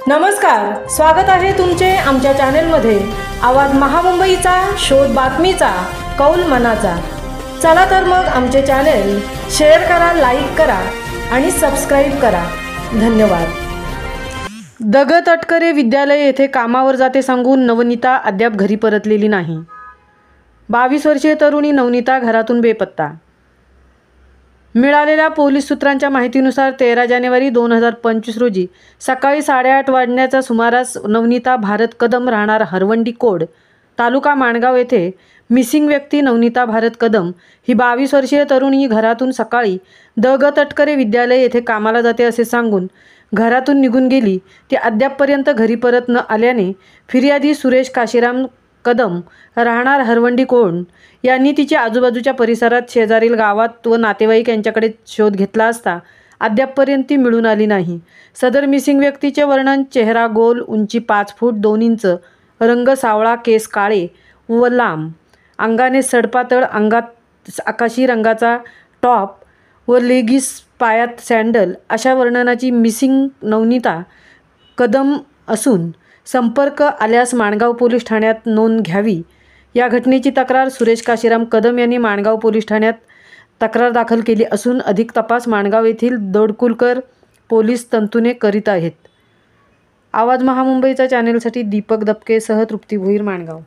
नमस्कार, स्वागत आहे तुमचे आमच्या चॅनलमध्ये। आवाज महामुंबईचा, शोध बातमीचा, कौल मनाचा। चला तर मग आमचे चॅनल शेअर करा, लाईक करा आणि सबस्क्राइब करा। धन्यवाद। दग तटकरे विद्यालय येथे कामावर जाते सांगून नवनीता अद्याप घरी परतलेली नाही। 22 वर्षीय तरुणी नवनीता घरातून बेपत्ता। मिळालेल्या पोलीस सूत्रांच्या माहितीनुसार 13 जानेवारी 2025 रोजी सकाळी 8:30 वाजण्याच्या सुमारास नवनीता भारत कदम राहणार हरवंडी कोड, तालुका माणगाव येथे मिसिंग व्यक्ती नवनीता भारत कदम ही 22 वर्षीय तरुणी घरातून सकाळी दग तटकरे विद्यालय येथे कामाला जाते असे सांगून घरातून निघून गेली। ती अद्यापपर्यंत घरी परत न आल्याने फिर्यादी सुरेश काशीराम कदम राहणार हरवंडी कोण यांनी तिच्या आजूबाजूच्या परिसरात शेजारील गावात व नातेवाईक यांच्याकडे शोध घेतला असता अद्यापपर्यंत ती मिळून आली नाही। सदर मिसिंग व्यक्तीचे वर्णन: चेहरा गोल, उंची 5 फूट 2 इंच, रंग सावळा, केस काळे व लांब, अंगाने सडपातळ, अंगात आकाशी रंगाचा टॉप व लेगिस, पायात सँडल अशा वर्णनाची मिसिंग नवनीता कदम असून संपर्क आल्यास माणगाव पोलीस ठाण्यात नोंद घ्यावी। या घटनेची तक्रार सुरेश काशीराम कदम यांनी माणगाव पोलीस ठाण्यात तक्रार दाखल केली असून अधिक तपास माणगाव येथील दोडकुलकर पोलीस तंतुने करीत आहेत। आवाज महामुंबईचा चॅनेलसाठी दीपक दपके सह तृप्ती भोईर, माणगाव।